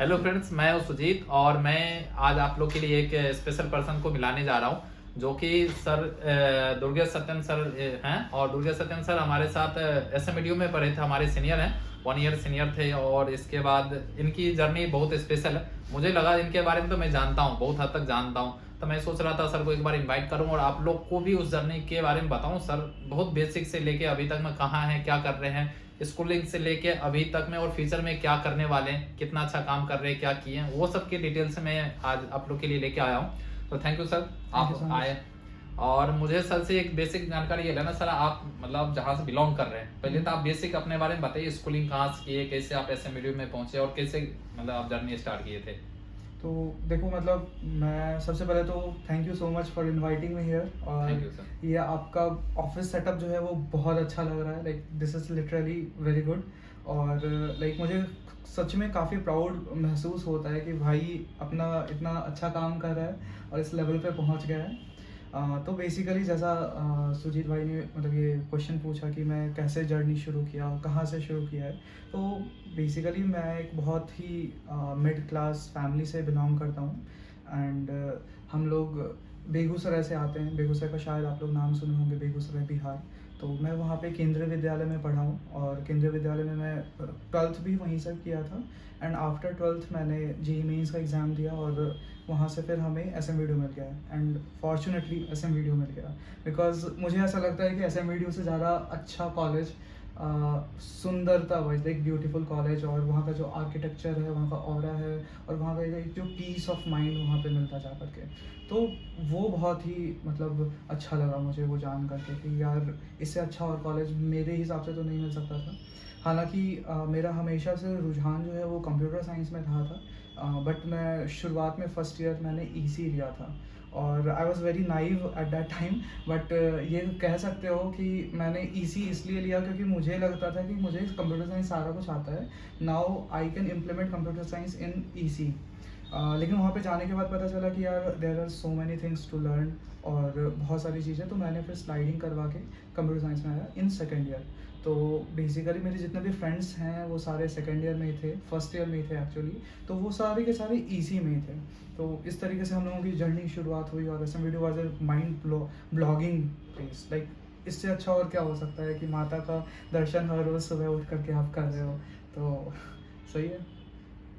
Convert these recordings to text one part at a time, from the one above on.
Hello friends, मैं हूं सुजीत और मैं आज आप लोग के लिए एक स्पेशल पर्सन को मिलाने जा रहा हूं जो कि सर दुर्गेश सत्यन सर हैं। और दुर्गेश सत्यन सर हमारे साथ एसएमईडीयू में पढ़े थे, हमारे सीनियर हैं, 1 ईयर सीनियर थे। और इसके बाद इनकी जर्नी बहुत स्पेशल है। मुझे लगा इनके बारे में तो मैं जानता हूँ, बहुत हद तक जानता हूँ, तो मैं सोच रहा था सर को एक बार इनवाइट करूँ और आप लोग को भी उस जर्नी के बारे में बताऊँ। सर बहुत बेसिक से लेके अभी तक में कहाँ हैं, क्या कर रहे हैं, स्कूलिंग से लेके अभी तक में, और फ्यूचर में क्या करने वाले हैं, कितना अच्छा काम कर रहे हैं, क्या किए हैं, वो सब की डिटेल्स में आज आप लोग के लिए लेके आया हूँ। तो thank you sir, thank you आप सो मच। आए। और मुझे सर से एक बेसिक जानकारी ये लेना सर, आप मतलब जहाँ से बिलोंग कर रहे हैं, पहले तो आप बेसिक अपने बारे में बताइए। स्कूलिंग कहाँ से किए, कैसे आप एसएमईडीयू में पहुंचे और कैसे मतलब आप जर्नी स्टार्ट किए थे। तो देखो मतलब मैं सबसे पहले तो thank you so much for inviting me here. Thank और यू सर। ये आपका ऑफिस सेटअप जो है वो बहुत अच्छा लग रहा है। Like this is literally very good. और लाइक मुझे सच में काफ़ी प्राउड महसूस होता है कि भाई अपना इतना अच्छा काम कर रहा है और इस लेवल पे पहुंच गया है। तो बेसिकली जैसा सुजीत भाई ने मतलब ये क्वेश्चन पूछा कि मैं कैसे जर्नी शुरू किया, कहाँ से शुरू किया है। तो बेसिकली मैं एक बहुत ही मिड क्लास फैमिली से बिलोंग करता हूँ। एंड हम लोग बेगूसराय से आते हैं। बेगूसराय का शायद आप लोग नाम सुने होंगे, बेगूसराय बिहार। तो मैं वहाँ पे केंद्रीय विद्यालय में पढ़ा हूँ और केंद्रीय विद्यालय में मैं ट्वेल्थ भी वहीं से किया था। एंड आफ्टर ट्वेल्थ मैंने जेईई मेंस का एग्ज़ाम दिया और वहाँ से फिर हमें एसएमवीडीयू मिल गया। एंड फॉर्चुनेटली एसएमवीडीयू मिल गया बिकॉज मुझे ऐसा लगता है कि एसएमवीडीयू से ज़्यादा अच्छा कॉलेज, सुंदरता वाइज एक ब्यूटीफुल कॉलेज, और वहाँ का जो आर्किटेक्चर है, वहाँ का ऑरा है, और वहाँ का एक जो पीस ऑफ माइंड वहाँ पे मिलता जा करके, तो वो बहुत ही मतलब अच्छा लगा मुझे वो जान करके कि यार इससे अच्छा और कॉलेज मेरे हिसाब से तो नहीं मिल सकता था। हालांकि मेरा हमेशा से रुझान जो है वो कंप्यूटर साइंस में रहा था। बट मैं शुरुआत में फर्स्ट ईयर मैंने ईसी लिया था और I was very naive at that time. But ये कह सकते हो कि मैंने ईसी इसलिए लिया क्योंकि मुझे लगता था कि मुझे कंप्यूटर साइंस सारा कुछ आता है। Now I can implement computer science in EC. लेकिन वहाँ पे जाने के बाद पता चला कि यार there are so many things to learn और बहुत सारी चीज़ें। तो मैंने फिर स्लाइडिंग करवा के कंप्यूटर साइंस में आया इन सेकेंड ईयर। तो बेसिकली मेरे जितने भी फ्रेंड्स हैं वो सारे सेकेंड ईयर में ही थे, फर्स्ट ईयर में ही थे एक्चुअली। तो वो सारे के सारे ईसी में ही थे। तो इस तरीके से हम लोगों की जर्नी शुरुआत हुई और SM video was a mind boggling place. Like इससे अच्छा और क्या हो सकता है कि माता का दर्शन हर रोज़ सुबह उठ करके आप कर रहे हो। तो सही है।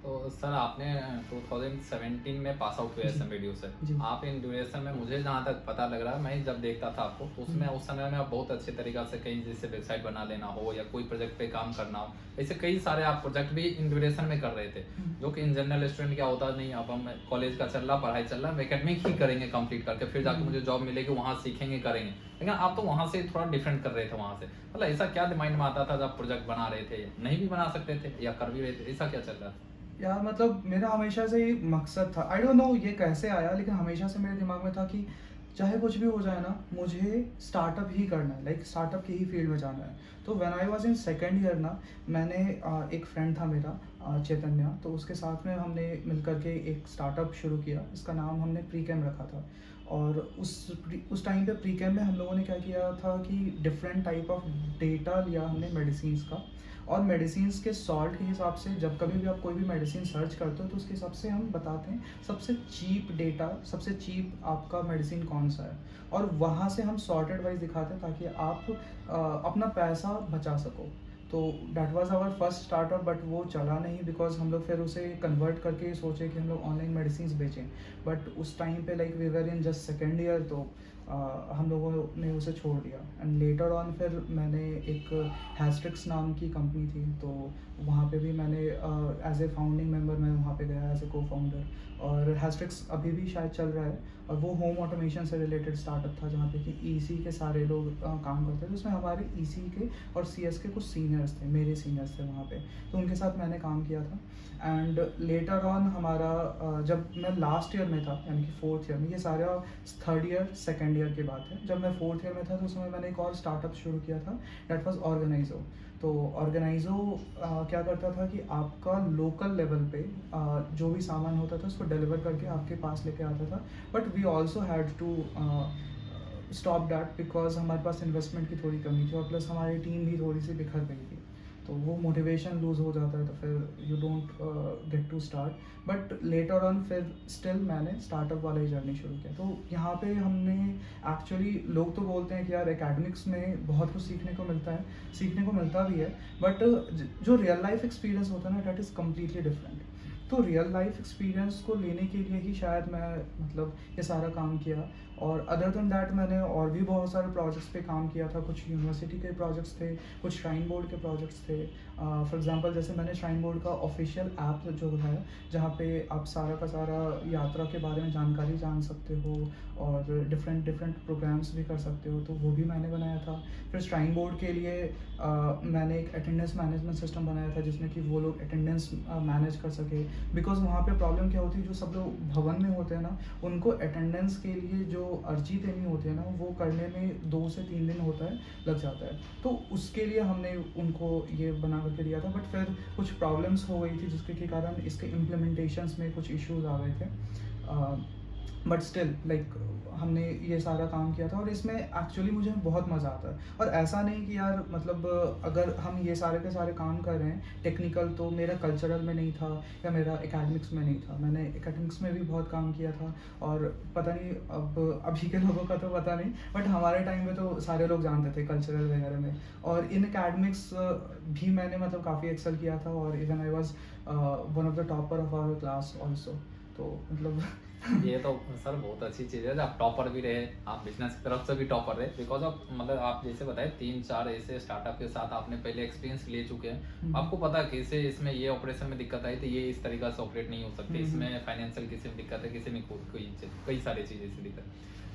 तो सर आपने 2017 में पास आउट हुए जी एसएमईडीयू से। जी। आप इन ड्यूरेशन में, मुझे जहाँ तक पता लग रहा है, मैं जब देखता था आपको तो उसमें उस समय में आप बहुत अच्छे तरीक़ा से कहीं जैसे वेबसाइट बना लेना हो या कोई प्रोजेक्ट पे काम करना हो, ऐसे कई सारे आप प्रोजेक्ट भी इन ड्यूरेशन में कर रहे थे, जो कि इन जनरल स्टूडेंट क्या होता नहीं। अब हम कॉलेज का चल रहा, पढ़ाई चल रहा, एकेडमिक ही करेंगे कंप्लीट करके, फिर जाके मुझे जॉब मिलेगी, वहाँ सीखेंगे करेंगे। लेकिन आप तो वहाँ से थोड़ा डिफरेंट कर रहे थे। वहाँ से मतलब ऐसा क्या माइंड में आता था जब प्रोजेक्ट बना रहे थे, नहीं भी बना सकते थे या कर भी रहे थे, ऐसा क्या चल रहा था। यार मतलब मेरा हमेशा से ही मकसद था, आई डोंट नो ये कैसे आया, लेकिन हमेशा से मेरे दिमाग में था कि चाहे कुछ भी हो जाए ना, मुझे स्टार्टअप ही करना है। लाइक स्टार्टअप की ही फील्ड में जाना है। तो when I was in second year ना, मैंने एक फ्रेंड था मेरा, चैतन्य, तो उसके साथ में हमने मिल करके एक स्टार्टअप शुरू किया। इसका नाम हमने प्री कैम रखा था। और उस टाइम पे प्री कैम में हम लोगों ने क्या किया था कि डिफरेंट टाइप ऑफ डेटा लिया हमने मेडिसिन का। और मेडिसिन के सॉल्ट के हिसाब से जब कभी भी आप कोई भी मेडिसिन सर्च करते हो तो उसके हिसाब से हम बताते हैं सबसे चीप डेटा, सबसे चीप आपका मेडिसिन कौन सा है। और वहाँ से हम सॉर्टेड वाइज दिखाते हैं ताकि आप अपना पैसा बचा सको। तो that was our first startup, but वो चला नहीं बिकॉज हम लोग फिर उसे कन्वर्ट करके सोचे कि हम लोग ऑनलाइन मेडिसिन बेचें। बट उस टाइम पे like we were in just second year, तो हम लोगों ने उसे छोड़ दिया। एंड लेटर ऑन फिर मैंने एक हैस्ट्रिक्स नाम की कंपनी थी, तो वहाँ पे भी मैंने एज ए फाउंडिंग मेंबर मैं वहाँ पे गया एज ए को फाउंडर। और हैस्ट्रिक्स अभी भी शायद चल रहा है और वो होम ऑटोमेशन से रिलेटेड स्टार्टअप था जहाँ पे कि ईसी के सारे लोग काम करते थे। उसमें हमारे ईसी के और सीएस के कुछ सीनियर्स थे, मेरे सीनियर्स थे वहाँ पे, तो उनके साथ मैंने काम किया था। एंड लेटर ऑन हमारा जब मैं लास्ट ईयर में था यानी कि फोर्थ ईयर में, ये सारा थर्ड ईयर सेकेंड ईयर की बात है, जब मैं फोर्थ ईयर में था तो उस समय मैंने एक और स्टार्टअप शुरू किया था, डैट वाज ऑर्गेनाइजो। तो ऑर्गेनाइजो क्या करता था कि आपका लोकल लेवल पे जो भी सामान होता था उसको डिलीवर करके आपके पास लेके आता था। But we also had to stop that because हमारे पास इन्वेस्टमेंट की थोड़ी कमी थी और प्लस हमारी टीम भी थोड़ी सी बिखर गई थी। तो वो मोटिवेशन लूज़ हो जाता है, तो फिर you don't get to start. But later on फिर स्टिल मैंने स्टार्टअप वाला ही जर्नी शुरू किया। तो यहाँ पे हमने एक्चुअली, लोग तो बोलते हैं कि यार एकेडमिक्स में बहुत कुछ सीखने को मिलता है, सीखने को मिलता भी है, बट जो रियल लाइफ एक्सपीरियंस होता है ना, दैट इज़ कम्प्लीटली डिफरेंट। तो रियल लाइफ एक्सपीरियंस को लेने के लिए ही शायद मैं मतलब ये सारा काम किया। और अदर देन दैट मैंने और भी बहुत सारे प्रोजेक्ट्स पे काम किया था। कुछ यूनिवर्सिटी के प्रोजेक्ट्स थे, कुछ श्राइन बोर्ड के प्रोजेक्ट्स थे। फॉर एग्जांपल जैसे मैंने श्राइन बोर्ड का ऑफिशियल ऐप जो है, जहाँ पे आप सारा का सारा यात्रा के बारे में जानकारी जान सकते हो और डिफरेंट डिफरेंट प्रोग्राम्स भी कर सकते हो, तो वो भी मैंने बनाया था। फिर श्राइन बोर्ड के लिए मैंने एक अटेंडेंस मैनेजमेंट सिस्टम बनाया था, जिसमें कि वो लोग अटेंडेंस मैनेज कर सके। बिकॉज वहाँ पे प्रॉब्लम क्या होती है, जो सब लोग भवन में होते हैं ना, उनको अटेंडेंस के लिए जो अर्जी देनी होती है ना, वो करने में 2 से 3 दिन होता है, लग जाता है। तो उसके लिए हमने उनको ये बना करके दिया था। बट फिर कुछ प्रॉब्लम्स हो गई थी, जिसके के कारण इसके इम्प्लीमेंटेशंस में कुछ इश्यूज आ गए थे। बट स्टिल लाइक हमने ये सारा काम किया था, और इसमें एक्चुअली मुझे बहुत मज़ा आता है। और ऐसा नहीं कि यार मतलब अगर हम ये सारे के सारे काम कर रहे हैं टेक्निकल, तो मेरा कल्चरल में नहीं था या मेरा एकेडमिक्स में नहीं था। मैंने एकेडमिक्स में भी बहुत काम किया था, और पता नहीं अब अभी के लोगों का तो पता नहीं, बट हमारे टाइम में तो सारे लोग जानते थे कल्चरल वगैरह में। और इन एकेडमिक्स भी मैंने मतलब काफ़ी एक्सेल किया था, और even I was one of the topper of our class also. तो मतलब ये तो सर बहुत अच्छी चीज़ है, आप टॉपर भी रहे, आप बिजनेस की तरफ से भी टॉपर रहे, बिकॉज ऑफ मतलब आप जैसे बताए 3-4 ऐसे स्टार्टअप के साथ आपने पहले एक्सपीरियंस ले चुके हैं। आपको पता कैसे इसमें ये ऑपरेशन में दिक्कत आई तो ये इस तरीका से ऑपरेट नहीं हो सकती, इसमें फाइनेंशियल किसी में दिक्कत है, किसी में कोई कई सारी चीज़ें से दिक्कत।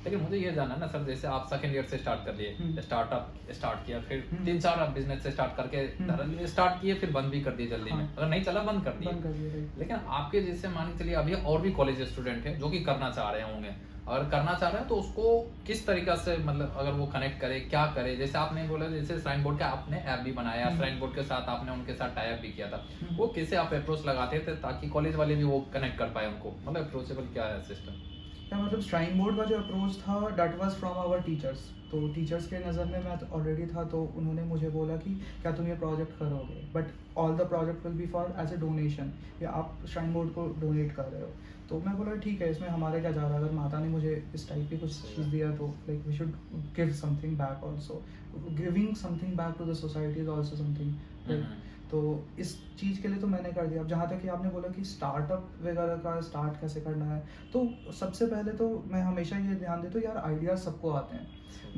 लेकिन मुझे ये जानना है ना सर, जैसे आप सेकंड ईयर से स्टार्ट कर लिए, स्टार्टअप स्टार्ट किया, फिर 3-4 आप बिजनेस से स्टार्ट करके स्टार्ट किए, फिर बंद भी कर दिए जल्दी में, अगर नहीं चला बंद कर दिए। लेकिन आपके जैसे मान के चलिए अभी और भी कॉलेज स्टूडेंट है जो कि करना चाह रहे होंगे, अगर करना चाह रहे हैं तो उसको किस तरीका से मतलब अगर वो कनेक्ट करे, क्या करे? जैसे आपने बोला जैसे श्राइन बोर्ड का आपने ऐप भी बनाया, श्राइन बोर्ड के साथ आपने उनके साथ टाई अप भी किया था, वो कैसे आप अप्रोच लगाते थे ताकि कॉलेज वाले भी वो कनेक्ट कर पाए उनको, मतलब अप्रोचेबल क्या है सिस्टम? या मतलब श्राइन बोर्ड का जो अप्रोच था, that was from our teachers. तो टीचर्स के नज़र में मैं ऑलरेडी था, तो उन्होंने मुझे बोला कि क्या तुम ये प्रोजेक्ट करोगे, but all the project will be for as a donation, या आप श्राइन बोर्ड को डोनेट कर रहे हो। तो मैं बोला ठीक है, इसमें हमारे क्या जा रहा है, अगर माता ने मुझे इस टाइप की कुछ चीज़ दिया तो like we should give something back also. Giving something back to the society is also something. तो इस चीज़ के लिए तो मैंने कर दिया। अब जहाँ तक कि आपने बोला कि स्टार्टअप वगैरह का स्टार्ट कैसे करना है, तो सबसे पहले तो मैं हमेशा ये ध्यान देता हूँ, यार आइडियाज़ सबको आते हैं,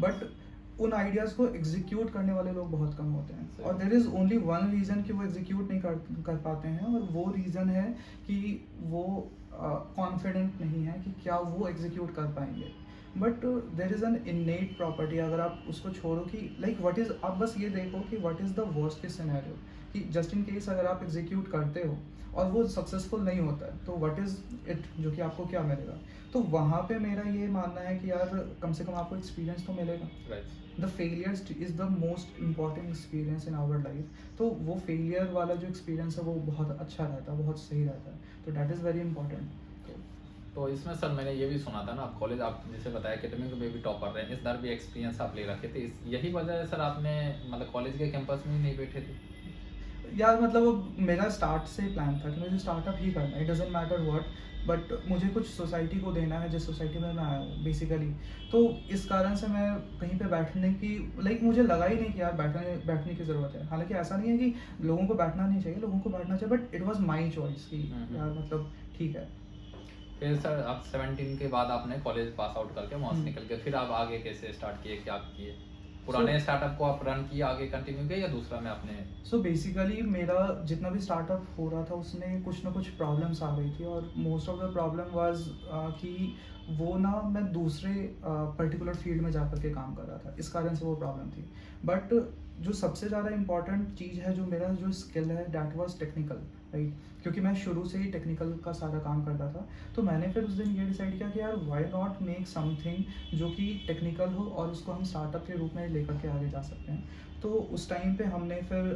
बट उन आइडियाज़ को एग्जीक्यूट करने वाले लोग बहुत कम होते हैं। और there is only one reason कि वो एग्जीक्यूट नहीं कर पाते हैं, और वो रीज़न है कि वो कॉन्फिडेंट नहीं है कि क्या वो एग्जीक्यूट कर पाएंगे। But there is an innate property. अगर आप उसको छोड़ो कि लाइक व्हाट इज़, आप बस ये देखो कि what is the worst case scenario, कि जस्ट इन केस अगर आप एग्जीक्यूट करते हो और वो सक्सेसफुल नहीं होता है, तो व्हाट इज़ इट, जो कि आपको क्या मिलेगा। तो वहाँ पे मेरा ये मानना है कि यार कम से कम आपको एक्सपीरियंस तो मिलेगा। The failures is the most important experience in our life. तो वो फेलियर वाला जो एक्सपीरियंस है वो बहुत अच्छा रहता है, बहुत सही रहता है, तो डैट इज़ वेरी इंपॉर्टेंट। तो इसमें सर मैंने ये भी सुना था ना, आप कॉलेज आप जैसे बताया एकेडमिक में भी टॉपर रहे, इस दर भी एक्सपीरियंस आप ले रखे थे, यही वजह है सर आपने मतलब कॉलेज के कैंपस में ही नहीं बैठे थे? यार मतलब मेरा स्टार्ट से प्लान था कि मुझे स्टार्टअप ही करना है, it doesn't matter what, but मुझे कुछ सोसाइटी को देना है जिस सोसाइटी में मैं आया हूँ बेसिकली। तो इस कारण से मैं कहीं पे बैठने की लाइक मुझे लगा ही नहीं कि यार बैठने की ज़रूरत है। हालांकि ऐसा नहीं है कि लोगों को बैठना नहीं चाहिए, लोगों को बैठना चाहिए, but it was my choice कि यार मतलब ठीक है। फिर सर आप 17 के बाद आपने कॉलेज पास आउट करके वहाँ से निकल के फिर आप आगे कैसे स्टार्ट किए, क्या किए? पुराने स्टार्टअप को आप रन किए, आगे कंटिन्यू किए, या दूसरा में आपने? सो बेसिकली मेरा जितना भी स्टार्टअप हो रहा था उसमें कुछ ना कुछ प्रॉब्लम्स आ गई थी, और most of the problem was कि वो ना मैं दूसरे पर्टिकुलर फील्ड में जाकर के काम कर रहा था, इस कारण से वो प्रॉब्लम थी। बट जो सबसे ज़्यादा इम्पॉर्टेंट चीज़ है, जो मेरा जो स्किल है, डैट वाज टेक्निकल, राइट, क्योंकि मैं शुरू से ही टेक्निकल का सारा काम करता था। तो मैंने फिर उस दिन ये डिसाइड किया कि यार वाई नॉट मेक समथिंग जो कि टेक्निकल हो और उसको हम स्टार्टअप के रूप में लेकर के आगे जा सकते हैं। तो उस टाइम पे हमने फिर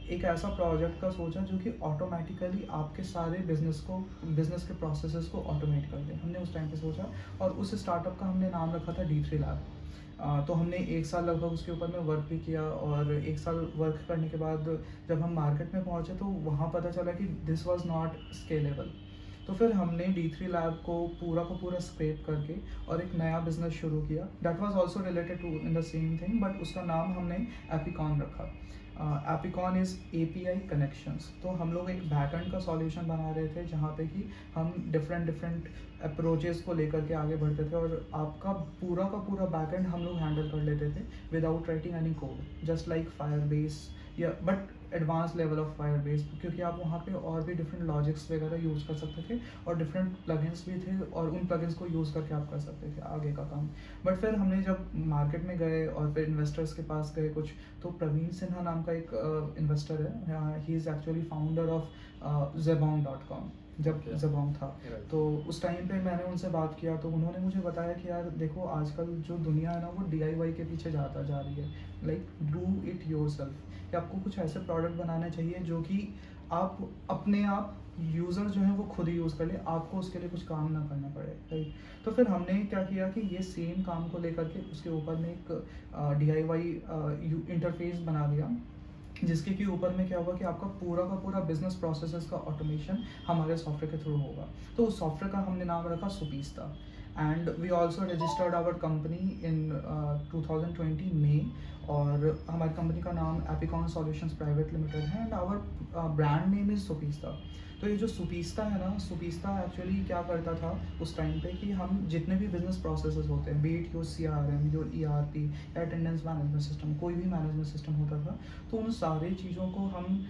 एक ऐसा प्रोजेक्ट का सोचा जो कि ऑटोमेटिकली आपके सारे बिजनेस के प्रोसेसेस को ऑटोमेट कर दे। हमने उस टाइम पे सोचा, और उस स्टार्टअप का हमने नाम रखा था D3 लैब। तो हमने 1 साल लगभग उसके ऊपर में वर्क भी किया, और 1 साल वर्क करने के बाद जब हम मार्केट में पहुँचे तो वहाँ पता चला कि दिस वाज़ नॉट स्केलेबल। तो फिर हमने D3 लैब को पूरा स्क्रैप करके और एक नया बिजनेस शुरू किया, that was also related to in the same thing, but उसका नाम हमने एपिकॉन रखा। Apicon is API connections. तो हम लोग एक बैकएंड का सॉल्यूशन बना रहे थे जहाँ पे कि हम डिफरेंट अप्रोचेस को लेकर के आगे बढ़ते थे, और आपका का पूरा बैकएंड हम लोग हैंडल कर लेते थे without writing any code, just like Firebase या but advance level of Firebase, क्योंकि आप वहाँ पे और भी डिफरेंट लॉजिक्स वगैरह यूज़ कर सकते थे और डिफरेंट प्लगइन्स भी थे, और उन प्लगइन्स को यूज़ करके आप कर सकते थे आगे का काम। बट फिर हमने जब मार्केट में गए और फिर इन्वेस्टर्स के पास गए कुछ, तो प्रवीण सिन्हा नाम का एक इन्वेस्टर है, he is actually founder of Zebong.com जब Okay. Zebong था। Right. तो उस टाइम पे मैंने उनसे बात किया, तो उन्होंने मुझे बताया कि यार देखो आजकल जो दुनिया है ना वो DIY के पीछे जा रही है, लाइक डू इट योरसेल्फ, कि आपको कुछ ऐसे प्रोडक्ट बनाने चाहिए जो कि आप अपने आप यूज़र जो है वो खुद ही यूज़ कर ले, आपको उसके लिए कुछ काम ना करना पड़े, राइट। तो फिर हमने क्या किया कि ये सेम काम को लेकर के उसके ऊपर में एक DIY इंटरफेस बना दिया, जिसके के ऊपर में क्या हुआ कि आपका का पूरा बिजनेस प्रोसेसेस का ऑटोमेशन हमारे सॉफ्टवेयर के थ्रू होगा। तो उस सॉफ्टवेयर का हमने नाम रखा Supista, and we also registered our company in 2020 में, और हमारी कंपनी का नाम एपिकॉन सॉल्यूशंस प्राइवेट लिमिटेड है, and our brand name is Supista. तो ये जो सुपीस्ता है ना, सुपीस्ता एक्चुअली क्या करता था उस टाइम पे कि हम जितने भी बिजनेस प्रोसेसेस होते हैं, be it your CRM, your ERP या अटेंडेंस मैनेजमेंट सिस्टम, कोई भी मैनेजमेंट सिस्टम होता था, तो उन सारी चीज़ों को हम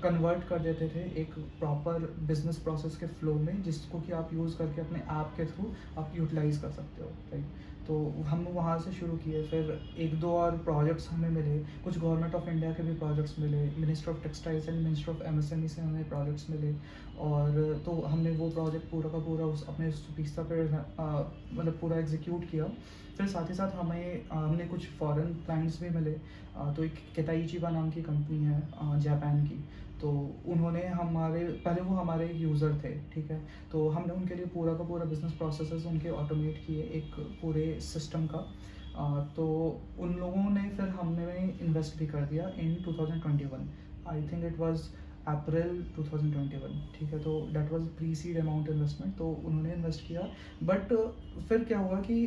कन्वर्ट कर देते थे एक प्रॉपर बिजनेस प्रोसेस के फ्लो में, जिसको कि आप यूज़ करके अपने ऐप के थ्रू आप यूटिलाइज कर सकते हो, राइट। तो हम वहाँ से शुरू किए, फिर 1-2 और प्रोजेक्ट्स हमें मिले, कुछ गवर्नमेंट ऑफ इंडिया के भी प्रोजेक्ट्स मिले, minister of textiles and minister of MSME से हमें प्रोजेक्ट्स मिले, और तो हमने वो प्रोजेक्ट पूरा का पूरा उस अपने सुपीस्ता पे मतलब पूरा एग्जीक्यूट किया। फिर साथ ही साथ हमने कुछ फॉरेन क्लाइंट्स भी मिले, तो एक केताइचिबा नाम की कंपनी है जापान की, तो उन्होंने पहले वो हमारे यूज़र थे, ठीक है, तो हमने उनके लिए पूरा का पूरा बिजनेस प्रोसेसेस उनके ऑटोमेट किए एक पूरे सिस्टम का। तो उन लोगों ने फिर हमने इन्वेस्ट भी कर दिया इन 2021, आई थिंक इट वाज अप्रैल 2021, ठीक है, तो that was pre seed amount investment, तो उन्होंने इन्वेस्ट किया। बट फिर क्या हुआ कि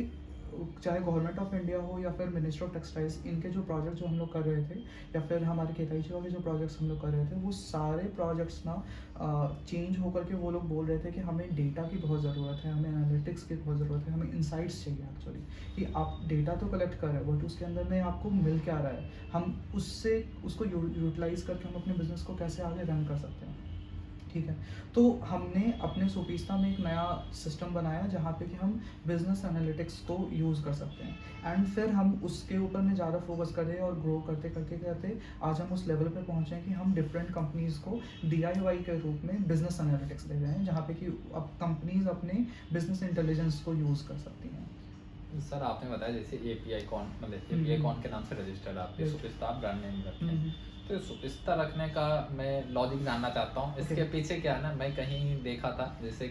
चाहे गवर्नमेंट ऑफ इंडिया हो या फिर मिनिस्टर ऑफ टेक्सटाइल्स, इनके जो प्रोजेक्ट जो हम लोग कर रहे थे, या फिर हमारे केताइचिबा के जो प्रोजेक्ट्स हम लोग कर रहे थे, वो सारे प्रोजेक्ट्स ना चेंज होकर के वो लोग बोल रहे थे कि हमें डेटा की बहुत ज़रूरत है, हमें एनालिटिक्स की बहुत ज़रूरत है, हमें इंसाइट्स चाहिए एक्चुअली, कि आप डेटा तो कलेक्ट कर रहे हो बट उसके अंदर में आपको मिल क्या रहा है, हम उसको यूटिलाइज करके हम अपने बिजनेस को कैसे आगे रन कर सकते हैं, ठीक है। तो हमने अपने सुपीस्ता में एक नया सिस्टम बनाया जहाँ पे कि हम बिजनेस एनालिटिक्स को यूज़ कर सकते हैं, एंड फिर हम उसके ऊपर में ज़्यादा फोकस कर रहे हैं, और ग्रो करते करते करते आज हम उस लेवल पे पहुँचे हैं कि हम डिफरेंट कंपनीज़ को DIY के रूप में बिजनेस एनालिटिक्स दे रहे हैं, जहाँ पे कि अब कंपनीज़ अपने बिजनेस इंटेलिजेंस को यूज़ कर सकती हैं। सर आपने बताया जैसे API कॉन, मतलब API कॉन के नाम से रजिस्टर्ड आपके सुपीस्ता ब्रांड नेम रखे हैं, तो सुपीस्ता रखने का मैं लॉजिक जानना चाहता हूँ। इसके पीछे क्या है ना, मैं कहीं देखा था जैसे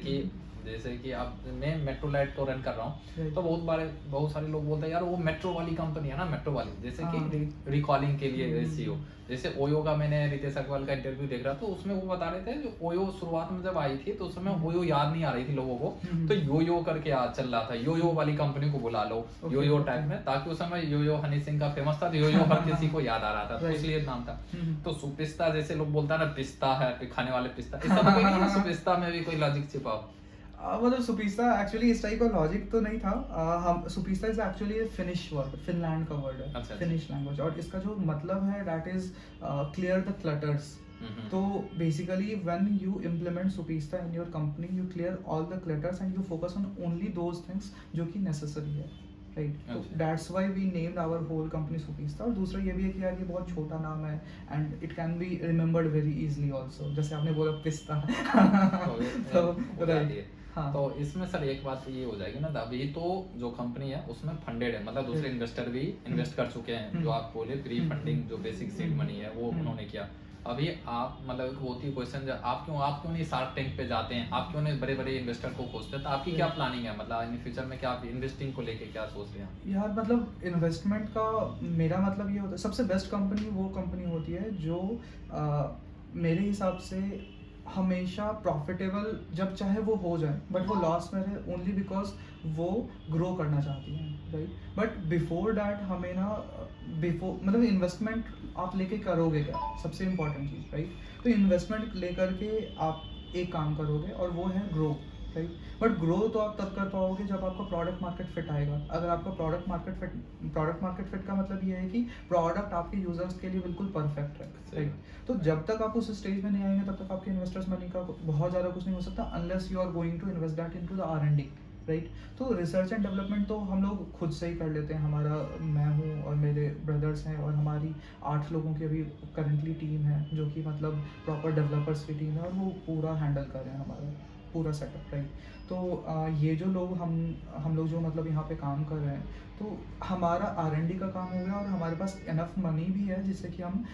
कि अब मैं मेट्रो लाइट को रन कर रहा हूँ, तो बहुत सारे लोग बोलते हैं यार वो मेट्रो वाली कंपनी है ना, मेट्रो वाली, जैसे कि रिकॉलिंग के लिए SEO, जैसे ओयो का मैंने रितेश अग्रवाल का इंटरव्यू देख रहा, तो उसमें वो बता रहे थे जो ओयो शुरुआत में जब आई थी तो उस समय ओयो याद नहीं आ रही थी लोगों को, तो योयो करके याद चल रहा था, योयो वाली कंपनी को बुला लो योयो टाइप में, ताकि उस समय योयो हनी सिंह का फेमस था, तो योयो हर किसी को याद आ रहा था, तो इसलिए नाम था। तो सुपिस्ता जैसे लोग बोलता है ना, पिस्ता है खाने वाले पिस्ता, इस तरह का सुपिस्ता में भी कोई लॉजिक छिपा हो? मतलब सुपीस्ता एक्चुअली इस टाइप का लॉजिक तो नहीं था, हम Supista is actually Finnish word, Finland का वर्ड है, फिनिश लैंग्वेज, और इसका जो मतलब है that is clear the clutters. तो basically when you implement Supista in your company, you clear all the clutters and you focus on only those things जो कि नेसेसरी है, राइट। तो that's why we named our whole company सुपीस्ता। और दूसरा ये भी है कि यार ये बहुत छोटा नाम है and it can be remembered very easily also, जैसे आपने बोला पिस्ता तो राइट। हाँ। तो इसमें सर एक बात ये हो जाएगी ना, अभी तो जो कंपनी है उसमें फंडेड है, मतलब दूसरे इन्वेस्टर भी इन्वेस्ट कर चुके हैं, जो आप बोले प्री फंडिंग जो बेसिक सीड मनी है वो उन्होंने किया, अभी आप मतलब होती है क्वेश्चन, आप क्यों नहीं शार्क टैंक पे जाते हैं, आप क्यों नहीं बड़े बड़े इन्वेस्टर को खोजते हैं, तो आपकी क्या प्लानिंग है, मतलब इन फ्यूचर में क्या आप इन्वेस्टिंग को लेके क्या सोच रहे हैं? यार मतलब इन्वेस्टमेंट का मेरा मतलब ये होता है, सबसे बेस्ट कंपनी वो कंपनी होती है जो मेरे हिसाब से हमेशा प्रॉफिटेबल जब चाहे वो हो जाए, बट वो लॉस में रहे ओनली बिकॉज वो ग्रो करना चाहती हैं, राइट। बट बिफोर डैट हमें ना बिफोर मतलब इन्वेस्टमेंट आप लेके करोगे क्या, सबसे इम्पॉर्टेंट चीज़, राइट। तो इन्वेस्टमेंट लेकर के आप एक काम करोगे और वो है ग्रो, राइट। बट ग्रो तो आप तब कर पाओगे जब आपका प्रोडक्ट मार्केट फिट आएगा। अगर आपका प्रोडक्ट मार्केट फिट का मतलब ये है कि प्रोडक्ट आपके यूजर्स के लिए बिल्कुल परफेक्ट है, राइट। तो जब तक आप उस स्टेज में नहीं आएंगे तब तक आपके इन्वेस्टर्स मनी का बहुत ज़्यादा कुछ नहीं हो सकता, unless you are going to invest that into the R&D, right. तो रिसर्च एंड डेवलपमेंट तो हम लोग खुद से ही कर लेते हैं। हमारा मैं हूँ और मेरे ब्रदर्स हैं और हमारी 8 लोगों की अभी करेंटली टीम है जो कि मतलब प्रॉपर डेवलपर्स की टीम है और वो पूरा हैंडल कर रहे हैं हमारा पूरा सेटअप, राइट। तो ये जो लोग हम लोग जो मतलब यहाँ पे काम कर रहे हैं, तो हमारा R&D का काम हो गया और हमारे पास इनफ मनी भी है जिससे कि हम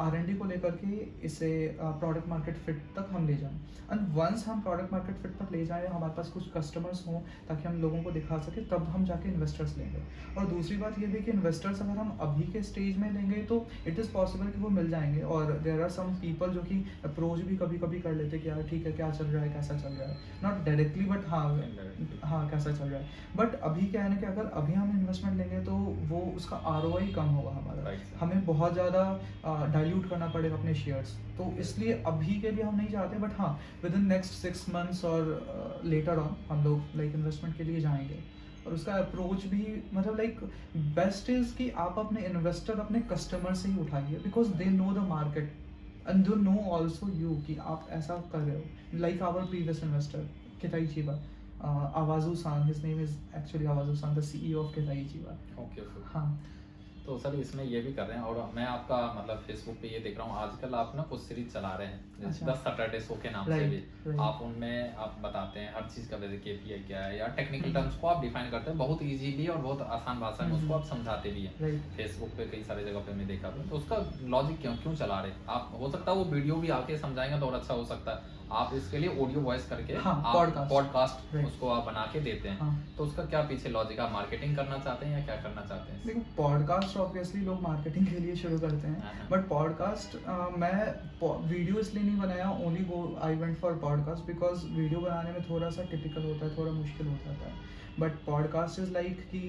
R&D को लेकर के इसे प्रोडक्ट मार्केट फिट तक हम ले जाएं। एंड वंस हम प्रोडक्ट मार्केट फिट तक ले जाएं, हमारे पास कुछ कस्टमर्स हों ताकि हम लोगों को दिखा सके, तब हम जाके इन्वेस्टर्स लेंगे। और दूसरी बात ये भी कि इन्वेस्टर्स अगर हम अभी के स्टेज में लेंगे तो इट इज़ पॉसिबल कि वो मिल जाएंगे। और देयर आर सम पीपल जो कि अप्रोच भी कभी कभी कर लेते कि यार ठीक है, क्या चल रहा है, कैसा चल रहा है, नॉट डायरेक्टली बट हाँ कैसा चल रहा है। बट अभी क्या है ना कि अगर अभी हम इन्वेस्टमेंट लेंगे तो वो उसका ROI कम होगा हमारा, हमें बहुत ज़्यादा डाइल्यूट करना पड़ेगा अपने शेयर्स। तो इसलिए अभी के लिए हम नहीं चाहते, बट हाँ विद इन नेक्स्ट 6 मंथ्स और लेटर ऑन हम लोग लाइक इन्वेस्टमेंट के लिए जाएंगे। और उसका अप्रोच भी मतलब लाइक बेस्ट इज़ कि आप अपने इन्वेस्टर अपने कस्टमर से ही उठाइए, because they know the market and they know also you कि आप ऐसा कर रहे हो। Like our previous investor Kitaichiba, Awazu-san, his name is actually Awazu-san, the CEO of Kitaichiba. Okay okay. हाँ तो सर इसमें ये भी कर रहे हैं, और मैं आपका मतलब फेसबुक पे ये देख रहा हूँ आजकल आप ना कुछ सीरीज चला रहे हैं अच्छा। 10 सैटरडे शो के नाम से Right, भी right. आप उनमें आप बताते हैं हर चीज़ का वैसे KPI क्या है या टेक्निकल टर्म्स को आप डिफाइन करते हैं बहुत इजीली और बहुत आसान भाषा में उसको आप समझाते भी हैं। Right. फेसबुक पे कई सारे जगह पे मैं देखा था, तो उसका लॉजिक क्यों चला रहे आप? हो सकता है वो वीडियो भी आके समझाएंगे तो और अच्छा हो सकता है, आप इसके लिए ऑडियो वॉइस करके हाँ, पॉडकास्ट Right. उसको आप बना के देते हैं। हाँ। तो उसका क्या पीछे लॉजिक, आप मार्केटिंग करना चाहते हैं या क्या करना चाहते हैं? देखो पॉडकास्ट ऑब्वियसली लोग मार्केटिंग के लिए शुरू करते हैं, बट पॉडकास्ट मैं वीडियो इसलिए नहीं बनाया, only go I went for podcast because video बनाने में थोड़ा सा टिपिकल होता है, थोड़ा मुश्किल हो जाता है। बट पॉडकास्ट इज़ लाइक कि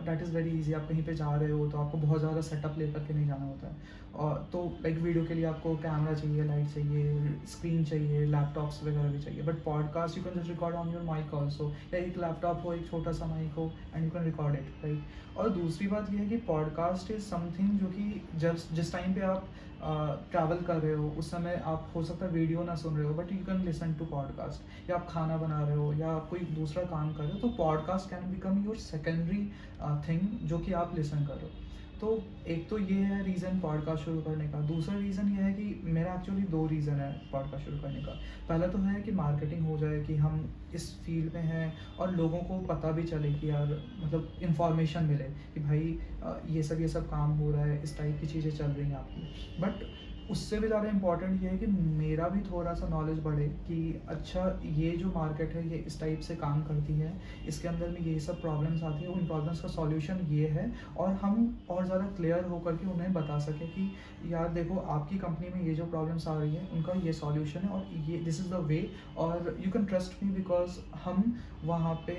डैट इज़ वेरी इजी। आप कहीं पे जा रहे हो तो आपको बहुत ज़्यादा सेटअप लेकर के नहीं जाना होता है। और तो लाइक वीडियो के लिए आपको कैमरा चाहिए, लाइट चाहिए, स्क्रीन चाहिए, लैपटॉप्स वगैरह भी चाहिए। But podcast you can just record on your mic also, या एक लैपटॉप हो, एक छोटा सा माइक हो and you can record it, right. और दूसरी बात यह है कि पॉडकास्ट इज़ समथिंग जो कि जिस टाइम पे आप ट्रैवल कर रहे हो उस समय आप हो सकता है वीडियो ना सुन रहे हो, but you can listen to podcast. या आप खाना बना रहे हो या आप कोई दूसरा काम कर रहे हो, तो podcast can become your secondary thing जो कि आप लिसन करो। तो एक तो ये है रीज़न पॉडकास्ट शुरू करने का। दूसरा रीज़न ये है कि मेरा एक्चुअली 2 रीज़न है पॉडकास्ट शुरू करने का। पहला तो है कि मार्केटिंग हो जाए, कि हम इस फील्ड में हैं और लोगों को पता भी चले कि यार मतलब इन्फॉर्मेशन मिले कि भाई ये सब काम हो रहा है, इस टाइप की चीज़ें चल रही हैं आपकी। बट उससे भी ज़्यादा इम्पॉर्टेंट ये है कि मेरा भी थोड़ा सा नॉलेज बढ़े कि अच्छा ये जो मार्केट है ये इस टाइप से काम करती है, इसके अंदर में ये सब प्रॉब्लम्स आती है, उन प्रॉब्लम्स का सॉल्यूशन ये है, और हम और ज़्यादा क्लियर होकर के उन्हें बता सकें कि यार देखो आपकी कंपनी में ये जो प्रॉब्लम्स आ रही हैं उनका ये सॉल्यूशन है और ये दिस इज़ द वे, और you can trust me because हम वहाँ पे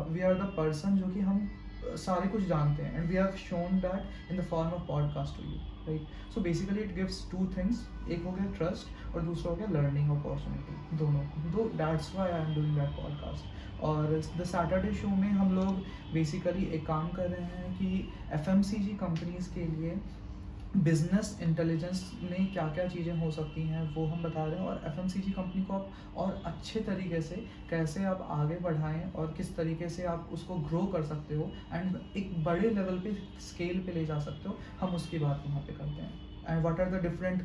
वी आर द पर्सन जो कि हम सारे कुछ जानते हैं, and we have shown that in the form of podcast to you, right. So basically it gives 2 things, एक हो गया ट्रस्ट और दूसरा हो गया लर्निंग अपॉर्चुनिटी, दोनों। तो that's why I am doing that podcast. और द सैटरडे शो में हम लोग बेसिकली एक काम कर रहे हैं कि FMCG कंपनीज़ के लिए बिजनेस इंटेलिजेंस में क्या क्या चीज़ें हो सकती हैं वो हम बता रहे हैं, और FMCG कंपनी को आप और अच्छे तरीके से कैसे आप आगे बढ़ाएं और किस तरीके से आप उसको ग्रो कर सकते हो एंड एक बड़े लेवल पे स्केल पे ले जा सकते हो, हम उसकी बात वहाँ पे करते हैं। And what are the different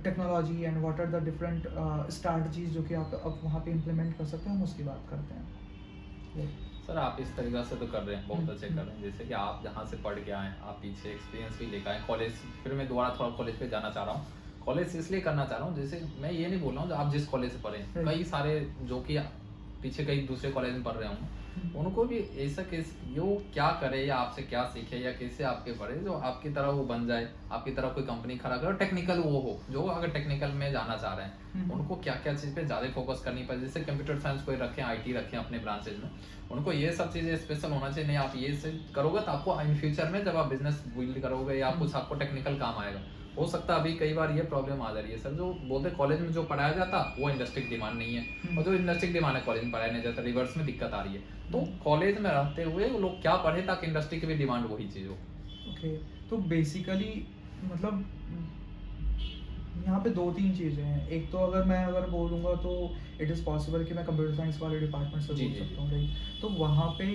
technology and what are the different strategies जो कि आप अब वहाँ पे इम्प्लीमेंट कर सकते हैं, हम उसकी बात करते हैं। सर आप इस तरीक़ा से तो कर रहे हैं, बहुत अच्छे कर रहे हैं। जैसे कि आप जहाँ से पढ़ के आए, आप पीछे एक्सपीरियंस भी लेकर आए कॉलेज, फिर मैं दोबारा थोड़ा कॉलेज पे जाना चाह रहा हूँ। कॉलेज इसलिए करना चाह रहा हूँ, जैसे मैं ये नहीं बोल रहा हूँ जो आप जिस कॉलेज से पढ़े, राइट। कई सारे जो कि पीछे कई दूसरे कॉलेज में पढ़ रहे होंगे, उनको भी ऐसा किस यो क्या करे या आपसे क्या सीखे या कैसे आपके पढ़े जो आपकी तरह वो बन जाए, आपकी तरह कोई कंपनी खड़ा करे, टेक्निकल वो हो, जो अगर टेक्निकल में जाना चाह रहे हैं, उनको क्या-क्या चीज़ पे ज़्यादा फोकस करनी पड़े। जैसे कंप्यूटर साइंस कोई रखें, आईटी रखें अपने ब्रांचेज में, उनको ये सब चीज़ें स्पेशल होना चाहिए। नहीं आप ये से करोगे तो आपको इन फ्यूचर में जब आप बिज़नेस बिल्ड करोगे या कुछ आपको टेक्निकल काम आएगा। हो सकता है अभी कई बार ये प्रॉब्लम आ जा रही है सर, जो बोलते कॉलेज में जो पढ़ाया जाता वो इंडस्ट्री की डिमांड नहीं है, और जो इंडस्ट्री की डिमांड है कॉलेज में पढ़ाया नहीं जाता, रिवर्स में दिक्कत आ रही है। तो कॉलेज में रहते हुए वो लोग क्या पढ़े ताकि इंडस्ट्री की भी डिमांड वही चीज़ हो। ओके, तो बेसिकली मतलब यहाँ पे 2-3 चीज़ें हैं। एक तो अगर बोलूँगा तो इट इज़ पॉसिबल कि मैं कंप्यूटर साइंस वाले डिपार्टमेंट से जी, बोल जी, सकता हूँ, राइट? तो वहाँ पे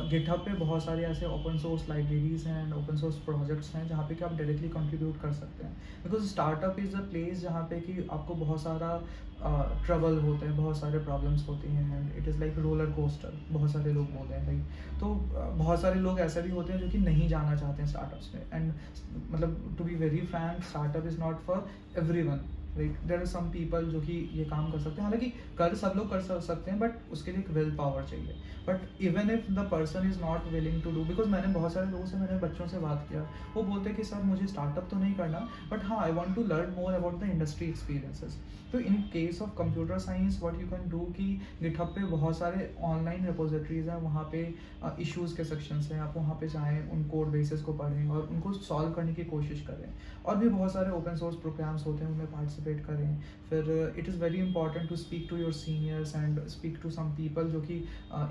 गिटहब पे बहुत सारे ऐसे ओपन सोर्स लाइब्रेरीज़ हैं एंड ओपन सोर्स प्रोजेक्ट्स हैं जहाँ पे कि आप डायरेक्टली कंट्रीब्यूट कर सकते हैं। Because startup is a place जहाँ पे कि आपको बहुत सारा ट्रबल होते हैं, बहुत सारे प्रॉब्लम्स होती हैं and it is like roller coaster, बहुत सारे लोग बोलते हैं, राइट? तो बहुत सारे लोग ऐसे भी होते हैं जो कि नहीं जाना चाहते हैं स्टार्टअप्स में एंड मतलब to be very frank startup is not for everyone, right? There are some people जो कि ये काम कर सकते हैं, हालांकि कर सब लोग कर सकते हैं, बट उसके लिए एक विल पावर चाहिए। But even if the person is not willing to do, because मैंने बहुत सारे लोगों से, मैंने बच्चों से बात किया, वो बोलते हैं कि सर मुझे स्टार्टअप तो नहीं करना, बट हाँ I want to learn more about the industry experiences. तो in case of computer science what you can do कि गिटहब पे बहुत सारे ऑनलाइन रिपोजिटरीज हैं, वहाँ पे इश्यूज़ के सेक्शंस हैं, आप वहाँ पे जाएँ, उन कोड बेसिस को पढ़ें और उनको सॉल्व करने की कोशिश करें। और भी बहुत सारे ओपन सोर्स प्रोग्राम्स होते हैं, उनमें पार्टिसिपेट करें। फिर it is very important to speak to your seniors and speak to some people जो कि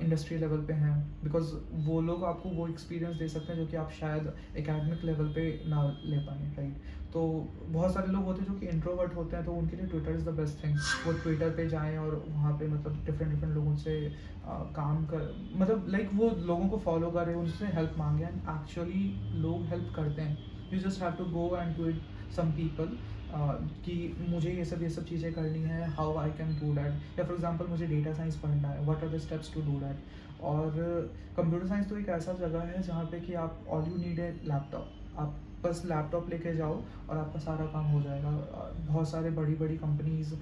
इंडस्ट्री लेवल पे हैं, बिकॉज वो लोग आपको वो एक्सपीरियंस दे सकते हैं जो कि आप शायद एकेडमिक लेवल पे ना ले पाएँ, राइट? तो बहुत सारे लोग होते हैं जो कि इंट्रोवर्ट होते हैं, तो उनके लिए Twitter is the best thing. वो ट्विटर पे जाएँ और वहाँ पे मतलब डिफरेंट लोगों से काम कर मतलब लाइक वो लोगों को फॉलो करें, उनसे हेल्प मांगे एंड एक्चुअली लोग हेल्प करते हैं। You just have to go and do it some people कि मुझे ये सब चीज़ें करनी है, how I can do that, या फॉर एग्जांपल मुझे डेटा साइंस पढ़ना है, what are the steps to do that. और कंप्यूटर साइंस तो एक ऐसा जगह है जहाँ पे कि आप ऑल यू नीड है लैपटॉप, आप बस लैपटॉप लेके जाओ और आपका सारा काम हो जाएगा। बहुत सारे बड़ी कंपनीज़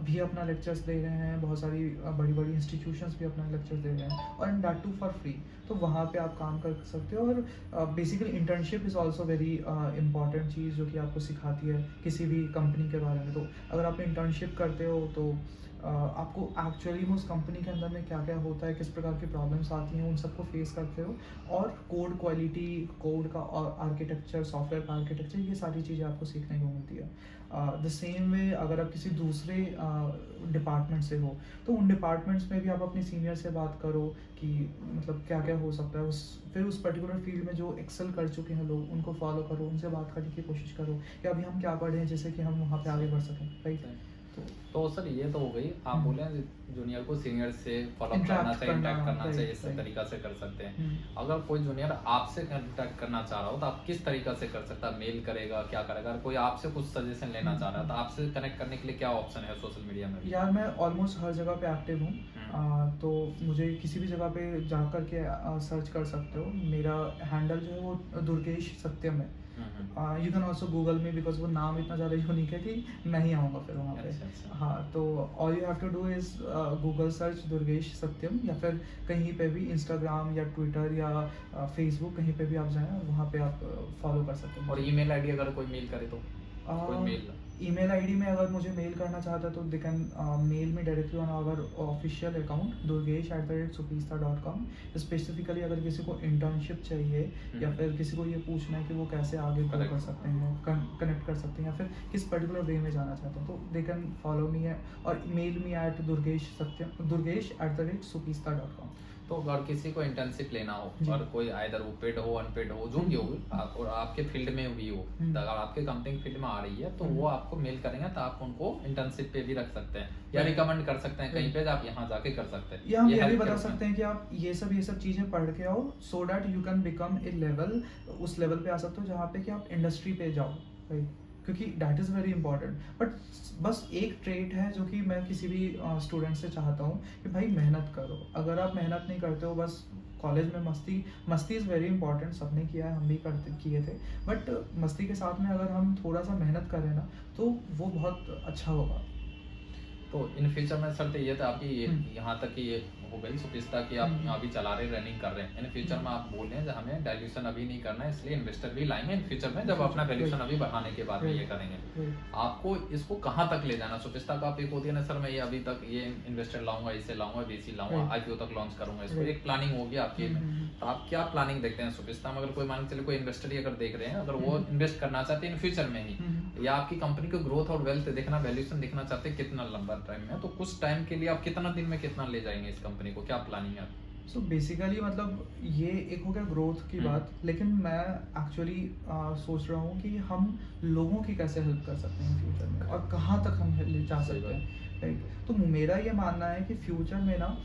भी अपना लेक्चर्स दे रहे हैं, बहुत सारी बड़ी इंस्टीट्यूशंस भी अपना लेक्चर दे रहे हैं, और in that too for free. तो वहाँ पे आप काम कर सकते हो। और basically internship is also very important चीज़ जो कि आपको सिखाती है किसी भी कंपनी के बारे में। तो अगर आप इंटर्नशिप करते हो तो आपको एक्चुअली में उस कंपनी के अंदर में क्या क्या होता है, किस प्रकार की प्रॉब्लम्स आती हैं, उन सबको फेस करते हो। और कोड क्वालिटी, कोड का आर्किटेक्चर, सॉफ्टवेयर का आर्किटेक्चर, ये सारी चीज़ें आपको सीखने को मिलती है। द सेम वे अगर आप किसी दूसरे डिपार्टमेंट से हो तो उन डिपार्टमेंट्स में भी आप अपने सीनियर से बात करो कि मतलब क्या क्या हो सकता है। फिर उस पर्टिकुलर फील्ड में जो एक्सेल कर चुके हैं लोग, उनको फॉलो करो, उनसे बात करने की कोशिश करो कि अभी हम क्या पढ़ें जिससे कि हम वहाँ पे आगे बढ़ सकें, राइट? तो सर ये तो हो गई, आप बोले जूनियर को सीनियर से फॉलो करना Interact चाहिए, इंटरेक्ट करना, करना चाहिए, right, इस right. तरीका से कर सकते हैं। अगर कोई जूनियर आपसे कांटेक्ट करना चाह रहा हो तो आप किस तरीका से कर सकता है? मेल करेगा, क्या करेगा? अगर कोई आपसे कुछ सजेशन लेना चाह रहा है तो आपसे कनेक्ट करने के लिए क्या ऑप्शन है सोशल मीडिया में? यार मैं ऑलमोस्ट हर जगह पे एक्टिव हूँ। तो मुझे किसी भी जगह पे जा कर के सर्च कर सकते हो। मेरा हैंडल जो है वो दुर्गेश सत्यम है। यू कैन ऑल्सो गूगल में, बिकॉज वो नाम इतना ज़्यादा यूनिक है कि मैं ही आऊँगा फिर वहाँ पे। अच्छा। हाँ, तो all you have to do is Google search Durgesh Satyam, या फिर कहीं पे भी इंस्टाग्राम या ट्विटर या फेसबुक, कहीं पे भी आप जाएँ और वहाँ पे आप फॉलो कर सकते हो। और ईमेल आईडी अगर कोई मेल करे तो कोई मेल? ईमेल आईडी में अगर मुझे मेल करना चाहता है तो they can mail me directly on our official account durgesh@supista.com। Specifically अगर किसी को इंटर्नशिप चाहिए या फिर किसी को ये पूछना है कि वो कैसे आगे ग्रो कर सकते हैं, कनेक्ट कर सकते हैं, या फिर किस पर्टिकुलर वे में जाना चाहते हैं, तो दे कैन फॉलो मी है और मेल मी एट durgesh@supista.com। तो अगर किसी को इंटर्नशिप लेना हो जी। और कोई आइदर वो पेड हो, अनपेड हो, जो भी हो, और आपके फील्ड में भी हो, तो अगर आपके कंपनी फील्ड में आ रही है तो वो आपको मेल करेंगे तो आप उनको इंटर्नशिप पे भी रख सकते हैं या रिकमेंड कर सकते हैं कहीं पे, आप यहाँ जाके कर सकते हैं। या हम ये भी help बता करते हैं। सकते हैं कि आप ये सब चीज़ें पढ़ के आओ, so that you can become a level, उस लेवल पे आ सकते हो जहाँ पे कि आप इंडस्ट्री पे जाओ, राइट? क्योंकि that is very important. But बस एक ट्रेट है जो कि मैं किसी भी स्टूडेंट से चाहता हूँ कि भाई मेहनत करो। अगर आप मेहनत नहीं करते हो, बस कॉलेज में मस्ती मस्ती इज़ वेरी इंपॉर्टेंट, सबने किया है, हम भी करते किए थे, बट मस्ती के साथ में अगर हम थोड़ा सा मेहनत करें ना तो वो बहुत अच्छा होगा। तो इन फ्यूचर में सर तो ये था आपकी ये हम्म। यहाँ तक की ये हो गई सुपिस्ता की आप हम्म। यहाँ भी चला रहे रनिंग कर रहे हैं। इन फ्यूचर में आप बोल रहे हैं कि हमें डाइल्यूशन अभी नहीं करना है, इसलिए इन्वेस्टर भी लाएंगे इन फ्यूचर में, जब अपना वैल्यूशन अभी बढ़ाने के बाद में ये करेंगे। आपको इसको कहाँ तक ले जाना? सुपिस्ता का आप एक होती है ना सर, मैं ये अभी तक ये इन्वेस्टर लाऊंगा, इसे लाऊंगा, वीसी लाऊंगा, आईपीओ तक लॉन्च करूंगा, इसको एक प्लानिंग होगी आपकी में। तो आप क्या प्लानिंग देखते हैं सुपिस्ता में? अगर कोई मान के चले कोई इन्वेस्टर ही अगर देख रहे हैं, अगर वो इन्वेस्ट करना चाहते हैं इन फ्यूचर में ही, या आपकी कंपनी को ग्रोथ और वेल्थ देखना, वैल्यूएशन देखना चाहते हैं कितना लंबा टाइम में, तो कुछ टाइम के लिए आप कितना दिन में कितना ले जाएंगे इस कंपनी को? क्या प्लानिंग है? सो बेसिकली मतलब ये एक हो गया ग्रोथ की बात, लेकिन मैं एक्चुअली सोच रहा हूँ कि हम लोगों की कैसे हेल्प कर सकते हैं फ्यूचर में और कहाँ तक हम ले जा सकते हैं, राइट। तो मेरा ये मानना है कि फ्यूचर में ना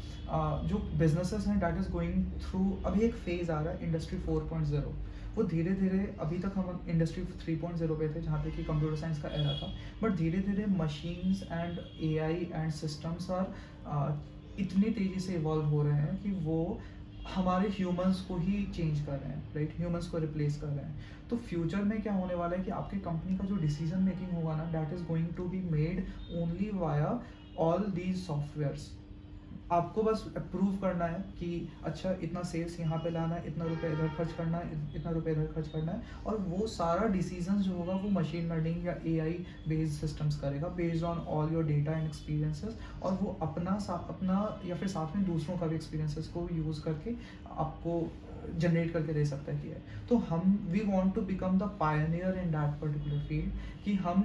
जो बिजनेसेस हैं दैट इज़ गोइंग थ्रू, अभी एक फेज़ आ रहा है इंडस्ट्री 4.0। वो धीरे धीरे, अभी तक हम इंडस्ट्री 3.0 पे थे जहाँ पे कि कंप्यूटर साइंस का एरा था, बट धीरे धीरे machines and AI and systems और इतनी तेज़ी से इवॉल्व हो रहे हैं कि वो हमारे ह्यूमंस को ही चेंज कर रहे हैं, राइट, ह्यूमंस को रिप्लेस कर रहे हैं। तो फ्यूचर में क्या होने वाला है कि आपकी कंपनी का जो डिसीजन मेकिंग होगा ना, that is going to be made only via all these softwares. आपको बस अप्रूव करना है कि अच्छा इतना सेल्स यहाँ पे लाना है, इतना रुपए इधर खर्च करना है, इतना रुपए इधर खर्च करना है, और वो सारा डिसीजन जो होगा वो मशीन लर्निंग या एआई बेस्ड सिस्टम्स करेगा based on all your data and experiences, और वो अपना या फिर साथ में दूसरों का भी एक्सपीरियंसेस को यूज़ करके आपको जनरेट करके दे सकता है कि है। तो हम we want to become the pioneer in that particular field, कि हम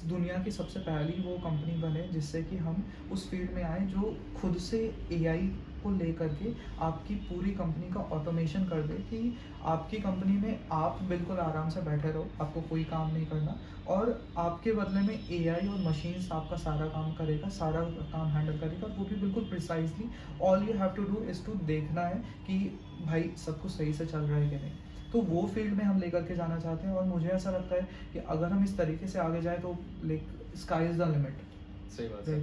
दुनिया की सबसे पहली वो कंपनी बने जिससे कि हम उस फील्ड में आए जो खुद से एआई को लेकर के आपकी पूरी कंपनी का ऑटोमेशन कर दे, कि आपकी कंपनी में आप बिल्कुल आराम से बैठे रहो, आपको कोई काम नहीं करना, और आपके बदले में एआई और मशीन्स आपका सारा काम करेगा, सारा काम हैंडल करेगा, वो भी बिल्कुल precisely. All you have to do is to देखना है कि भाई सब कुछ सही से चल रहा है कि नहीं। तो वो फील्ड में हम लेकर के जाना चाहते हैं, और मुझे ऐसा लगता है कि अगर हम इस तरीके से आगे जाए तो like sky is the limit. सही बात है।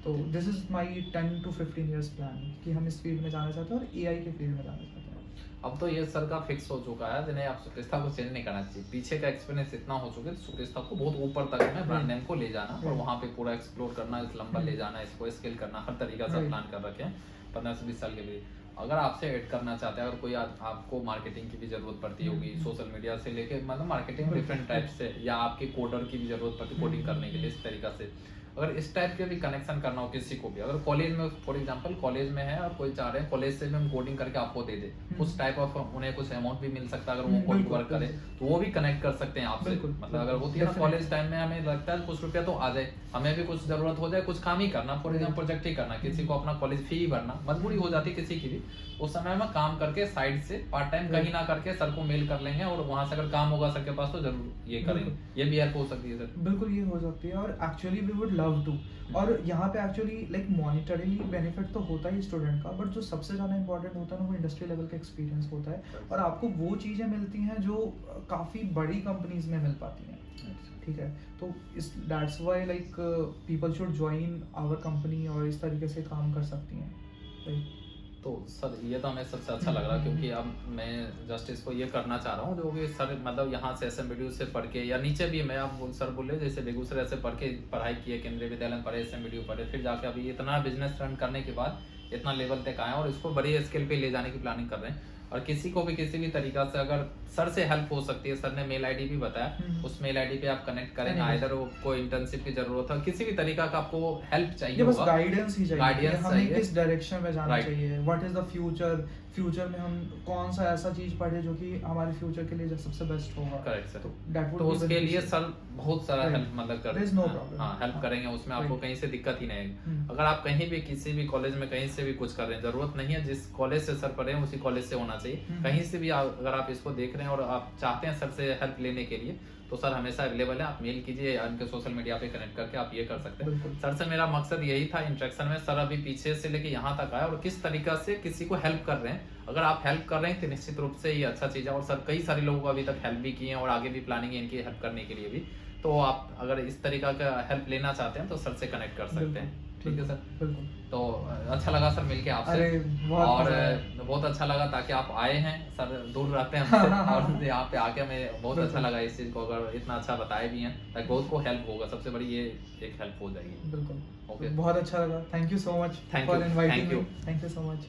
तो this is my 10 to 15 years plan कि हम इस फील्ड में जाना चाहते हैं और एआई के फील्ड में जाना चाहते हैं। अब तो ये सर का फिक्स हो चुका है, जिन्हें आप सुपिस्ता को चेंज नहीं करना चाहिए। पीछे का एक्सपीरियंस इतना हो चुका है, सुपिस्ता को बहुत ऊपर तक में ब्रांड नेम को ले जाना और वहाँ पे पूरा एक्सप्लोर करना, इस लंबा ले जाना, इसको स्केल करना, हर तरीका से प्लान कर रखे हैं 15 से 20 साल के लिए। अगर आपसे ऐड करना चाहते हैं, अगर कोई आपको मार्केटिंग की भी जरूरत पड़ती होगी, सोशल मीडिया से लेके मतलब मार्केटिंग डिफरेंट टाइप से, या आपके कोडर की भी जरूरत पड़ती है कोडिंग करने के लिए, इस तरीका से अगर इस टाइप के भी कनेक्शन करना हो किसी को भी, अगर कॉलेज में फॉर एग्जांपल कॉलेज में है और कोई चाह रहे हैं कॉलेज से भी हम कोडिंग करके आपको दे दे, कुछ टाइप ऑफ उन्हें कुछ अमाउंट भी मिल सकता है अगर वो कोडिंग वर्क करे, तो वो भी कनेक्ट कर सकते हैं आपसे। मतलब अगर होती है ना कॉलेज टाइम में हमें लगता है कुछ रुपया तो आ जाए, हमें भी कुछ जरूरत हो जाए, कुछ काम ही करना, फॉर एग्जाम्पल प्रोजेक्ट ही करना, किसी को अपना कॉलेज फी ही भरना, मजबूरी हो जाती है किसी की भी, उस समय में काम करके साइड से पार्ट टाइम कहीं ना करके सर को मेल कर लेंगे, और वहां से अगर काम होगा सर के पास तो जरूर ये करेंगे। ये भी हेल्प हो सकती है सर। बिल्कुल ये हो सकती है, और actually we would love to. और यहाँ पे एक्चुअली लाइक मॉनिटरीली बेनिफिट तो होता ही स्टूडेंट का, बट जो सबसे ज़्यादा इंपॉर्टेंट होता है ना वो इंडस्ट्री लेवल का एक्सपीरियंस होता है, और आपको वो चीज़ें मिलती हैं जो काफ़ी बड़ी कंपनीज में मिल पाती हैं। ठीक है, तो इस that's why like people should join our company और इस तरीके से काम कर सकती हैं, राइट। तो सर ये तो हमें सबसे अच्छा लग रहा है, क्योंकि अब मैं जस्ट इसको ये करना चाह रहा हूँ जो कि सर मतलब यहाँ से SMBDU से पढ़ के या नीचे भी मैं आप सर बोले जैसे बेगूसराय से पढ़ के पढ़ाई किए, केंद्रीय विद्यालय में पढ़े, SMBDU पढ़े, फिर जाके अभी इतना बिजनेस रन करने के बाद इतना लेवल तक आए और इसको बड़ी स्केल पे ले जाने की प्लानिंग कर रहे हैं। और किसी को भी किसी भी तरीका से अगर सर से हेल्प हो सकती है, सर ने मेल आईडी भी बताया, उस मेल आईडी पे आप कनेक्ट करें, आइदर कोई इंटर्नशिप की जरूरत है, किसी भी तरीका का आपको हेल्प चाहिए, बस गाइडेंस ही चाहिए, गाइडेंस हमें चाहिए, किस डायरेक्शन में जाना चाहिए, व्हाट इज द फ्यूचर में हम कौन सा ऐसा चीज पढ़े जो कि हमारे फ्यूचर के लिए जो सबसे बेस्ट होगा। Correct sir. तो उसके लिए सर बहुत सारा हेल्प मतलब कर देयर इज नो प्रॉब्लम, हाँ हेल्प करेंगे, उसमें आपको कहीं से दिक्कत ही नहीं आएगी। अगर आप कहीं भी किसी भी कॉलेज में कहीं से भी कुछ कर रहे हैं, जरूरत नहीं है जिस कॉलेज से सर पढ़े हैं उसी कॉलेज से होना चाहिए, कहीं से भी अगर आप इसको देख रहे हैं और आप चाहते हैं सर से हेल्प लेने के लिए, तो सर हमेशा अवेलेबल है, आप मेल कीजिए या उनके सोशल मीडिया पे कनेक्ट करके आप ये कर सकते हैं। बिल्कुल। सर से मेरा मकसद यही था इंटरेक्शन में, सर अभी पीछे से लेके यहाँ तक आए और किस तरीका से किसी को हेल्प कर रहे हैं। अगर आप हेल्प कर रहे हैं तो निश्चित रूप से ये अच्छा चीज़ है, और सर कई सारे लोगों को अभी तक हेल्प भी किए हैं और आगे भी प्लानिंग है इनकी हेल्प करने के लिए भी। तो आप अगर इस तरीका का हेल्प लेना चाहते हैं तो सर से कनेक्ट कर सकते हैं। ठीक है सर, बिल्कुल। तो अच्छा लगा सर मिलके आपसे। अरे बहुत और मजा आया। बहुत अच्छा लगा ताकि आप आए हैं, सर दूर रहते हैं हमसे और यहाँ पे आके हमें बहुत अच्छा लगा इस चीज़ को, अगर इतना अच्छा बताए भी हैं ताकि बहुत को हेल्प होगा, सबसे बड़ी ये एक हेल्प हो जाएगी। बिल्कुल। ओके, बहुत अच्छा लगा, thank you so much Thank for you, inviting thank you. Me, thank you so much.